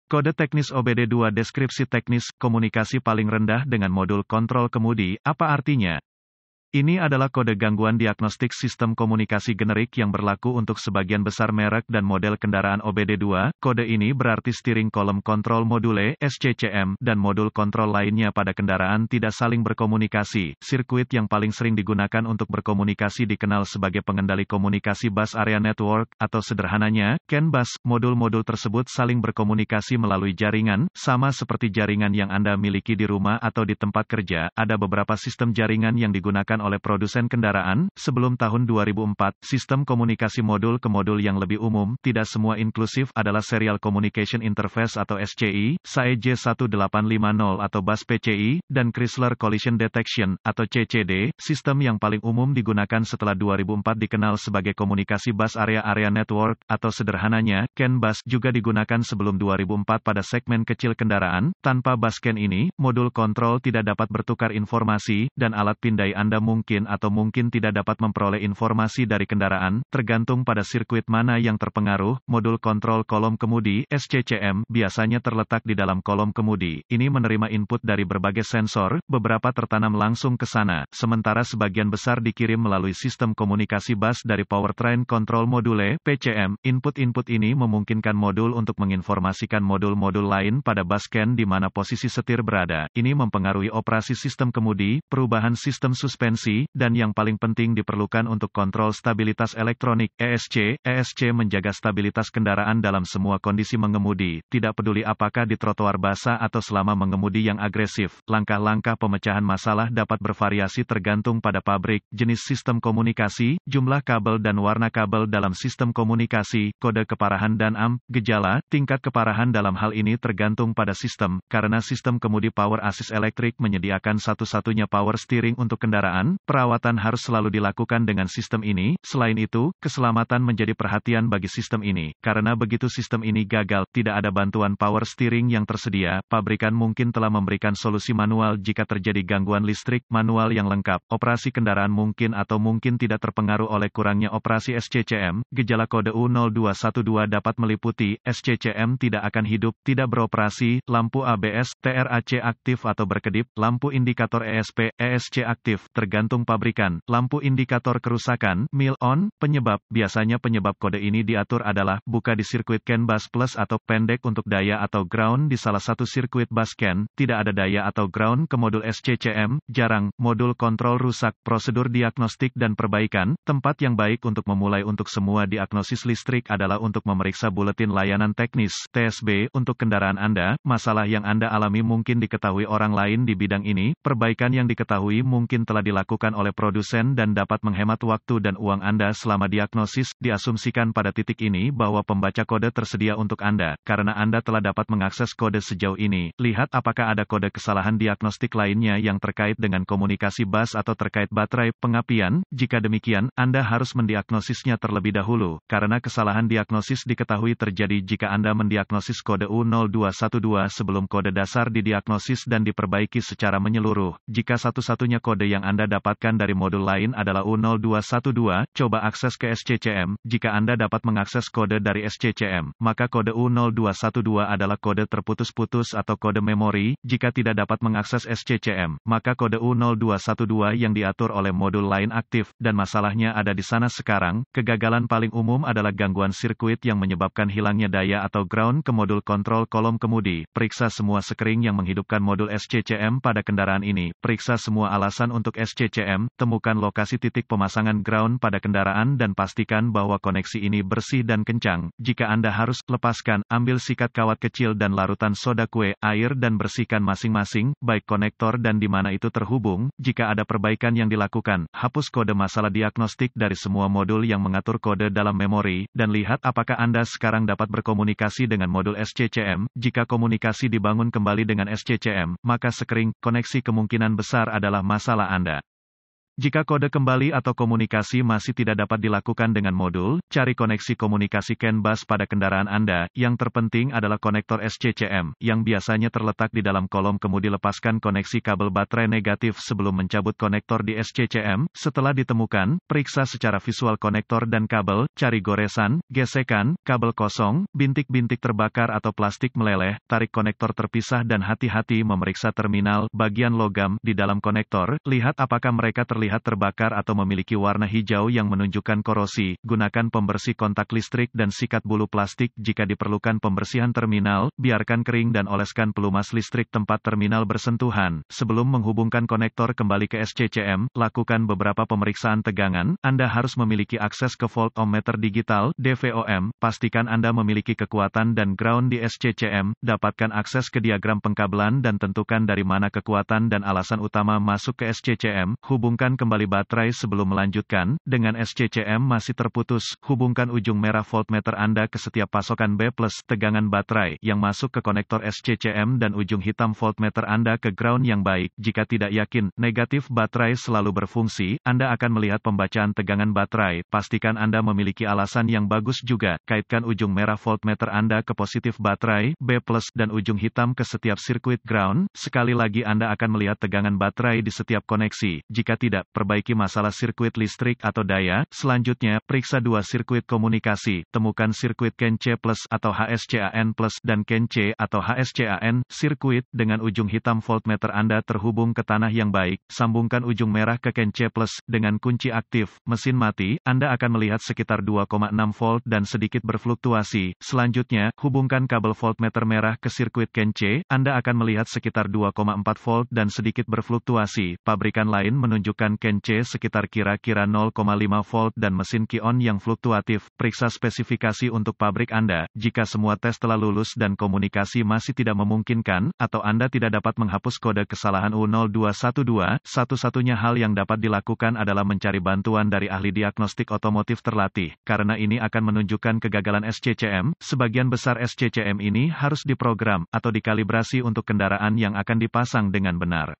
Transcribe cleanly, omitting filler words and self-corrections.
Kode teknis OBD2 deskripsi teknis, komunikasi paling rendah dengan modul kontrol kemudi, apa artinya? Ini adalah kode gangguan diagnostik sistem komunikasi generik yang berlaku untuk sebagian besar merek dan model kendaraan OBD2. Kode ini berarti steering column control module (SCCM) dan modul kontrol lainnya pada kendaraan tidak saling berkomunikasi. Sirkuit yang paling sering digunakan untuk berkomunikasi dikenal sebagai pengendali komunikasi bus area network, atau sederhananya, CAN bus. Modul-modul tersebut saling berkomunikasi melalui jaringan, sama seperti jaringan yang Anda miliki di rumah atau di tempat kerja. Ada beberapa sistem jaringan yang digunakan oleh produsen kendaraan. Sebelum tahun 2004, sistem komunikasi modul ke modul yang lebih umum, tidak semua inklusif, adalah Serial Communication Interface atau SCI, SAE J1850 atau bus PCI, dan Chrysler Collision Detection, atau CCD. Sistem yang paling umum digunakan setelah 2004 dikenal sebagai komunikasi bus area network, atau sederhananya, CAN bus, juga digunakan sebelum 2004 pada segmen kecil kendaraan. Tanpa bus CAN ini, modul kontrol tidak dapat bertukar informasi, dan alat pindai Anda mungkin atau mungkin tidak dapat memperoleh informasi dari kendaraan, tergantung pada sirkuit mana yang terpengaruh. Modul kontrol kolom kemudi (SCCM) biasanya terletak di dalam kolom kemudi. Ini menerima input dari berbagai sensor, beberapa tertanam langsung ke sana, sementara sebagian besar dikirim melalui sistem komunikasi bus dari Powertrain Control Module (PCM). Input-input ini memungkinkan modul untuk menginformasikan modul-modul lain pada bus CAN di mana posisi setir berada. Ini mempengaruhi operasi sistem kemudi, perubahan sistem suspensi, dan yang paling penting diperlukan untuk kontrol stabilitas elektronik (ESC). ESC menjaga stabilitas kendaraan dalam semua kondisi mengemudi, tidak peduli apakah di trotoar basah atau selama mengemudi yang agresif. Langkah-langkah pemecahan masalah dapat bervariasi tergantung pada pabrik, jenis sistem komunikasi, jumlah kabel dan warna kabel dalam sistem komunikasi, kode keparahan dan gejala. Tingkat keparahan dalam hal ini tergantung pada sistem, karena sistem kemudi Power Assist Electric menyediakan satu-satunya power steering untuk kendaraan. Perawatan harus selalu dilakukan dengan sistem ini. Selain itu, keselamatan menjadi perhatian bagi sistem ini. Karena begitu sistem ini gagal, tidak ada bantuan power steering yang tersedia, pabrikan mungkin telah memberikan solusi manual jika terjadi gangguan listrik. Manual yang lengkap, operasi kendaraan mungkin atau mungkin tidak terpengaruh oleh kurangnya operasi SCCM. Gejala kode U0212 dapat meliputi, SCCM tidak akan hidup, tidak beroperasi, lampu ABS, TRAC aktif atau berkedip, lampu indikator ESP, ESC aktif, tergantung pabrikan. Lampu indikator kerusakan, mil on. Penyebab, biasanya penyebab kode ini diatur adalah, buka di sirkuit CAN bus plus atau pendek untuk daya atau ground di salah satu sirkuit bus CAN, tidak ada daya atau ground ke modul SCCM, jarang, modul kontrol rusak. Prosedur diagnostik dan perbaikan, tempat yang baik untuk memulai untuk semua diagnosis listrik adalah untuk memeriksa buletin layanan teknis, TSB, untuk kendaraan Anda. Masalah yang Anda alami mungkin diketahui orang lain di bidang ini, perbaikan yang diketahui mungkin telah dilakukan oleh produsen dan dapat menghemat waktu dan uang Anda selama diagnosis. Diasumsikan pada titik ini bahwa pembaca kode tersedia untuk Anda, karena Anda telah dapat mengakses kode sejauh ini. Lihat apakah ada kode kesalahan diagnostik lainnya yang terkait dengan komunikasi bus atau terkait baterai pengapian. Jika demikian, Anda harus mendiagnosisnya terlebih dahulu, karena kesalahan diagnosis diketahui terjadi jika Anda mendiagnosis kode U0212 sebelum kode dasar didiagnosis dan diperbaiki secara menyeluruh. Jika satu-satunya kode yang Anda dapatkan dari modul lain adalah U0212, coba akses ke SCCM. Jika Anda dapat mengakses kode dari SCCM, maka kode U0212 adalah kode terputus-putus atau kode memori. Jika tidak dapat mengakses SCCM, maka kode U0212 yang diatur oleh modul lain aktif, dan masalahnya ada di sana sekarang. Kegagalan paling umum adalah gangguan sirkuit yang menyebabkan hilangnya daya atau ground ke modul kontrol kolom kemudi. Periksa semua sekring yang menghidupkan modul SCCM pada kendaraan ini. Periksa semua alasan untuk SCCM, temukan lokasi titik pemasangan ground pada kendaraan dan pastikan bahwa koneksi ini bersih dan kencang. Jika Anda harus, lepaskan, ambil sikat kawat kecil dan larutan soda kue, air dan bersihkan masing-masing, baik konektor dan di mana itu terhubung. Jika ada perbaikan yang dilakukan, hapus kode masalah diagnostik dari semua modul yang mengatur kode dalam memori, dan lihat apakah Anda sekarang dapat berkomunikasi dengan modul SCCM. Jika komunikasi dibangun kembali dengan SCCM, maka sekring, koneksi kemungkinan besar adalah masalah Anda. Jika kode kembali atau komunikasi masih tidak dapat dilakukan dengan modul, cari koneksi komunikasi CAN bus pada kendaraan Anda. Yang terpenting adalah konektor SCCM, yang biasanya terletak di dalam kolom kemudi. Lepaskan koneksi kabel baterai negatif sebelum mencabut konektor di SCCM. Setelah ditemukan, periksa secara visual konektor dan kabel, cari goresan, gesekan, kabel kosong, bintik-bintik terbakar atau plastik meleleh, tarik konektor terpisah dan hati-hati memeriksa terminal, bagian logam, di dalam konektor, lihat apakah mereka terlihat terbakar atau memiliki warna hijau yang menunjukkan korosi. Gunakan pembersih kontak listrik dan sikat bulu plastik jika diperlukan pembersihan terminal, biarkan kering dan oleskan pelumas listrik tempat terminal bersentuhan. Sebelum menghubungkan konektor kembali ke SCCM, lakukan beberapa pemeriksaan tegangan. Anda harus memiliki akses ke voltmeter digital, DVOM, pastikan Anda memiliki kekuatan dan ground di SCCM, dapatkan akses ke diagram pengkabelan dan tentukan dari mana kekuatan dan alasan utama masuk ke SCCM, hubungkan kembali baterai sebelum melanjutkan. Dengan SCCM masih terputus, hubungkan ujung merah voltmeter Anda ke setiap pasokan B+ tegangan baterai yang masuk ke konektor SCCM dan ujung hitam voltmeter Anda ke ground yang baik. Jika tidak yakin, negatif baterai selalu berfungsi, Anda akan melihat pembacaan tegangan baterai. Pastikan Anda memiliki alasan yang bagus juga. Kaitkan ujung merah voltmeter Anda ke positif baterai, B+, dan ujung hitam ke setiap sirkuit ground. Sekali lagi Anda akan melihat tegangan baterai di setiap koneksi. Jika tidak, perbaiki masalah sirkuit listrik atau daya. Selanjutnya, periksa dua sirkuit komunikasi. Temukan sirkuit CAN C+ atau HSCAN+ dan CAN C atau HSCAN. Sirkuit dengan ujung hitam voltmeter Anda terhubung ke tanah yang baik. Sambungkan ujung merah ke CAN C+ dengan kunci aktif. Mesin mati, Anda akan melihat sekitar 2,6 volt dan sedikit berfluktuasi. Selanjutnya, hubungkan kabel voltmeter merah ke sirkuit CAN C. Anda akan melihat sekitar 2,4 volt dan sedikit berfluktuasi. Pabrikan lain menunjukkan CAN C sekitar kira-kira 0,5 volt dan mesin Ki-on yang fluktuatif. Periksa spesifikasi untuk pabrik Anda. Jika semua tes telah lulus dan komunikasi masih tidak memungkinkan, atau Anda tidak dapat menghapus kode kesalahan U0212, satu-satunya hal yang dapat dilakukan adalah mencari bantuan dari ahli diagnostik otomotif terlatih. Karena ini akan menunjukkan kegagalan SCCM, sebagian besar SCCM ini harus diprogram atau dikalibrasi untuk kendaraan yang akan dipasang dengan benar.